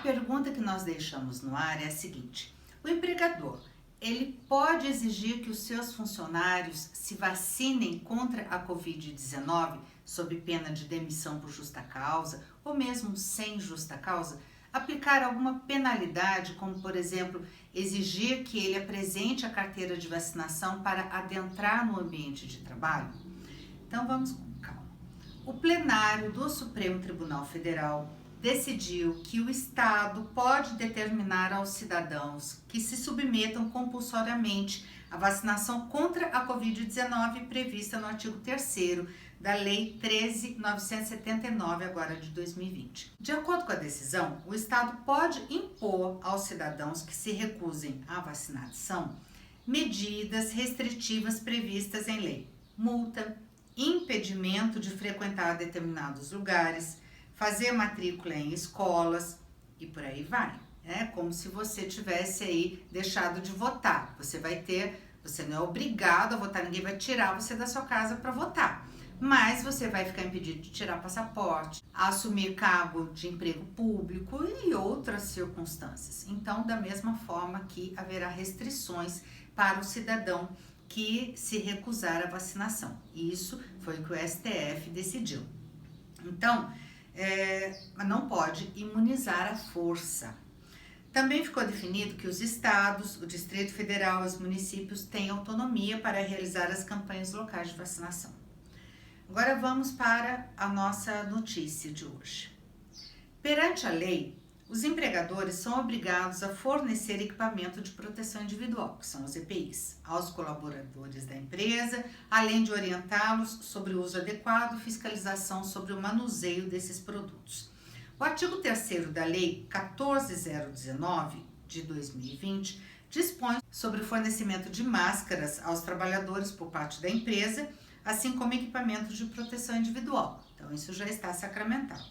pergunta que nós deixamos no ar é a seguinte: o empregador, ele pode exigir que os seus funcionários se vacinem contra a Covid-19 sob pena de demissão por justa causa ou mesmo sem justa causa? Aplicar alguma penalidade, como por exemplo, exigir que ele apresente a carteira de vacinação para adentrar no ambiente de trabalho? Então vamos com calma. O plenário do Supremo Tribunal Federal decidiu que o Estado pode determinar aos cidadãos que se submetam compulsoriamente à vacinação contra a Covid-19 prevista no artigo 3º da Lei 13.979, agora de 2020. De acordo com a decisão, o Estado pode impor aos cidadãos que se recusem à vacinação medidas restritivas previstas em lei: multa, impedimento de frequentar determinados lugares, fazer matrícula em escolas e por aí vai. É como se você tivesse aí deixado de votar. Você não é obrigado a votar, ninguém vai tirar você da sua casa para votar. Mas você vai ficar impedido de tirar passaporte, assumir cargo de emprego público e outras circunstâncias. Então, da mesma forma que haverá restrições para o cidadão que se recusar à vacinação. Isso foi o que o STF decidiu. Então, não pode imunizar à força. Também ficou definido que os estados, o Distrito Federal e os municípios têm autonomia para realizar as campanhas locais de vacinação. Agora vamos para a nossa notícia de hoje. Perante a lei, os empregadores são obrigados a fornecer equipamento de proteção individual, que são os EPIs, aos colaboradores da empresa, além de orientá-los sobre o uso adequado e fiscalização sobre o manuseio desses produtos. O artigo 3º da Lei 14.019, de 2020, dispõe sobre o fornecimento de máscaras aos trabalhadores por parte da empresa, assim como equipamentos de proteção individual. Então, isso já está sacramentado.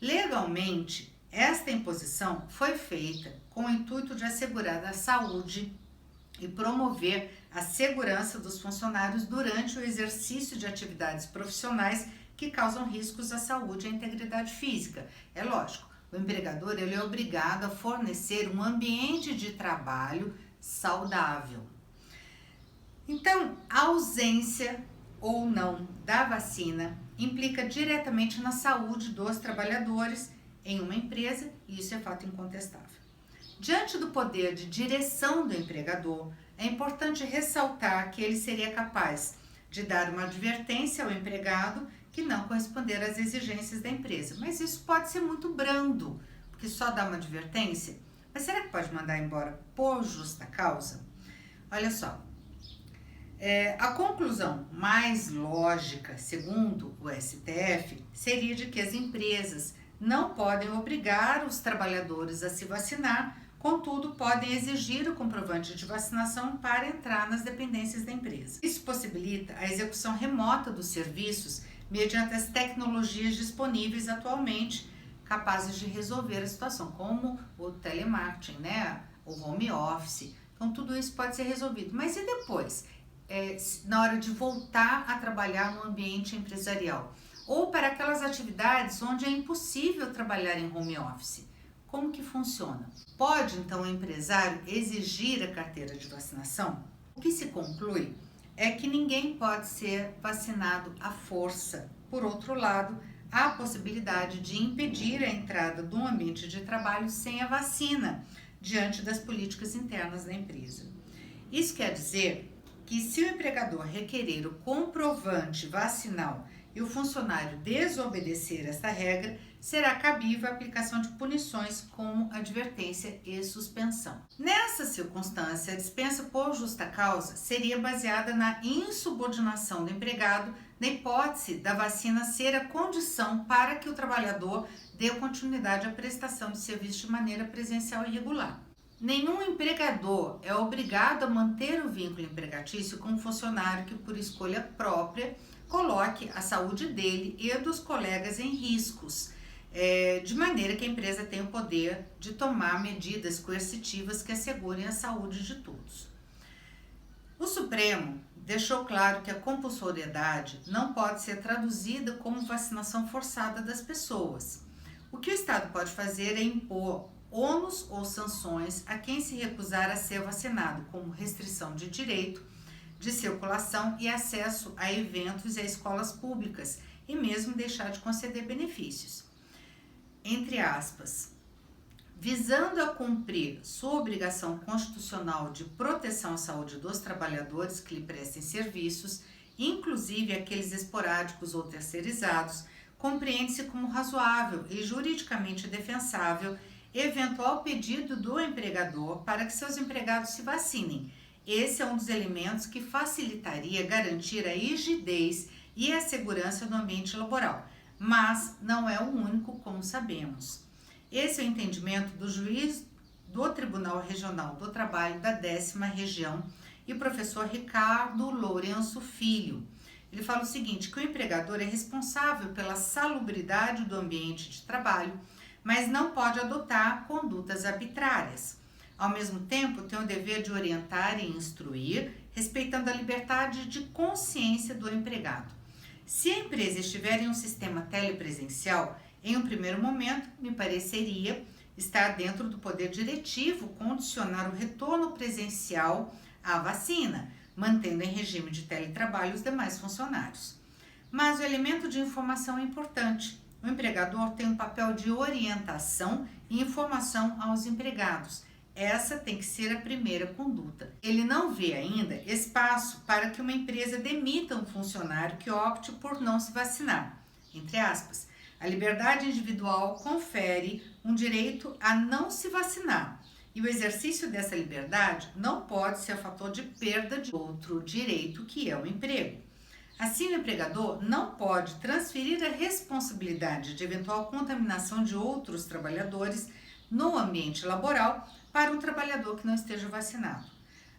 Legalmente, esta imposição foi feita com o intuito de assegurar a saúde e promover a segurança dos funcionários durante o exercício de atividades profissionais que causam riscos à saúde e à integridade física. É lógico, o empregador ele é obrigado a fornecer um ambiente de trabalho saudável. Então, a ausência ou não da vacina implica diretamente na saúde dos trabalhadores em uma empresa, e isso é fato incontestável. Diante do poder de direção do empregador, é importante ressaltar que ele seria capaz de dar uma advertência ao empregado que não corresponder às exigências da empresa. Mas isso pode ser muito brando, porque só dá uma advertência. Mas será que pode mandar embora por justa causa? Olha só, a conclusão mais lógica, segundo o STF, seria de que as empresas não podem obrigar os trabalhadores a se vacinar, contudo, podem exigir o comprovante de vacinação para entrar nas dependências da empresa. Isso possibilita a execução remota dos serviços mediante as tecnologias disponíveis atualmente, capazes de resolver a situação, como o telemarketing, o home office. Então, tudo isso pode ser resolvido. Mas e depois? Na hora de voltar a trabalhar no ambiente empresarial? Ou para aquelas atividades onde é impossível trabalhar em home office. Como que funciona? Pode, então, o empresário exigir a carteira de vacinação? O que se conclui é que ninguém pode ser vacinado à força. Por outro lado, há a possibilidade de impedir a entrada do ambiente de trabalho sem a vacina, diante das políticas internas da empresa. Isso quer dizer que se o empregador requerer o comprovante vacinal e o funcionário desobedecer esta regra, será cabível a aplicação de punições como advertência e suspensão. Nessa circunstância, a dispensa por justa causa seria baseada na insubordinação do empregado, na hipótese da vacina ser a condição para que o trabalhador dê continuidade à prestação de serviço de maneira presencial e regular. Nenhum empregador é obrigado a manter o vínculo empregatício com um funcionário que, por escolha própria, coloque a saúde dele e dos colegas em riscos, de maneira que a empresa tenha o poder de tomar medidas coercitivas que assegurem a saúde de todos. O Supremo deixou claro que a compulsoriedade não pode ser traduzida como vacinação forçada das pessoas. O que o Estado pode fazer é impor ônus ou sanções a quem se recusar a ser vacinado, como restrição de direito de circulação e acesso a eventos e a escolas públicas, e mesmo deixar de conceder benefícios. Entre aspas, visando a cumprir sua obrigação constitucional de proteção à saúde dos trabalhadores que lhe prestem serviços, inclusive aqueles esporádicos ou terceirizados, compreende-se como razoável e juridicamente defensável eventual pedido do empregador para que seus empregados se vacinem. Esse é um dos elementos que facilitaria garantir a rigidez e a segurança no ambiente laboral, mas não é o único, como sabemos. Esse é o entendimento do juiz do Tribunal Regional do Trabalho da 10ª Região e professor Ricardo Lourenço Filho. Ele fala o seguinte, que o empregador é responsável pela salubridade do ambiente de trabalho, mas não pode adotar condutas arbitrárias. Ao mesmo tempo, tem o dever de orientar e instruir, respeitando a liberdade de consciência do empregado. Se a empresa estiver em um sistema telepresencial, em um primeiro momento, me pareceria estar dentro do poder diretivo condicionar o retorno presencial à vacina, mantendo em regime de teletrabalho os demais funcionários. Mas o elemento de informação é importante. O empregador tem um papel de orientação e informação aos empregados. Essa tem que ser a primeira conduta. Ele não vê ainda espaço para que uma empresa demita um funcionário que opte por não se vacinar. Entre aspas, a liberdade individual confere um direito a não se vacinar e o exercício dessa liberdade não pode ser fator de perda de outro direito, que é o emprego. Assim, o empregador não pode transferir a responsabilidade de eventual contaminação de outros trabalhadores no ambiente laboral para um trabalhador que não esteja vacinado.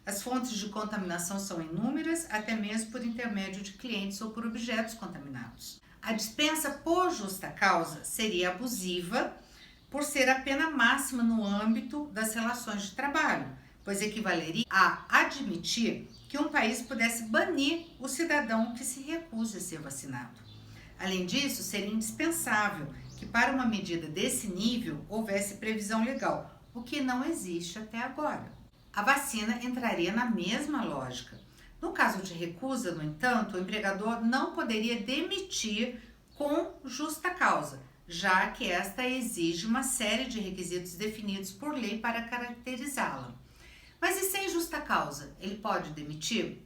As fontes de contaminação são inúmeras, até mesmo por intermédio de clientes ou por objetos contaminados. A dispensa por justa causa seria abusiva por ser a pena máxima no âmbito das relações de trabalho, pois equivaleria a admitir que um país pudesse banir o cidadão que se recusa a ser vacinado. Além disso, seria indispensável que para uma medida desse nível houvesse previsão legal, o que não existe até agora. A vacina entraria na mesma lógica. No caso de recusa, no entanto, o empregador não poderia demitir com justa causa, já que esta exige uma série de requisitos definidos por lei para caracterizá-la. Mas e sem justa causa, ele pode demitir?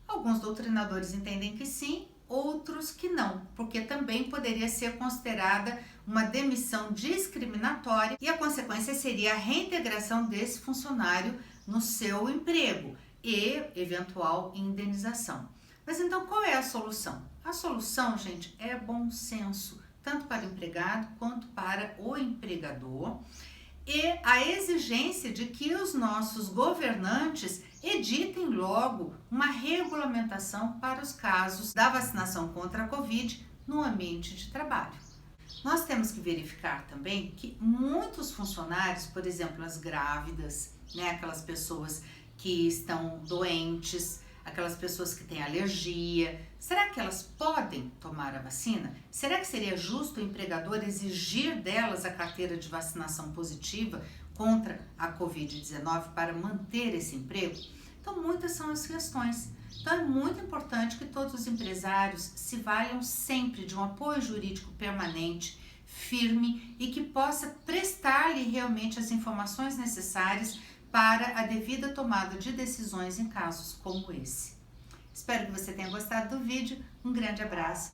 Alguns doutrinadores entendem que sim, outros que não, porque também poderia ser considerada uma demissão discriminatória e a consequência seria a reintegração desse funcionário no seu emprego e eventual indenização. Mas então qual é a solução? A solução, gente, é bom senso, tanto para o empregado quanto para o empregador, e a exigência de que os nossos governantes editem logo uma regulamentação para os casos da vacinação contra a Covid no ambiente de trabalho. Nós temos que verificar também que muitos funcionários, por exemplo, as grávidas, aquelas pessoas que estão doentes, aquelas pessoas que têm alergia, será que elas podem tomar a vacina? Será que seria justo o empregador exigir delas a carteira de vacinação positiva contra a Covid-19 para manter esse emprego? Então, muitas são as questões. Então, é muito importante que todos os empresários se valham sempre de um apoio jurídico permanente, firme e que possa prestar-lhe realmente as informações necessárias para a devida tomada de decisões em casos como esse. Espero que você tenha gostado do vídeo. Um grande abraço.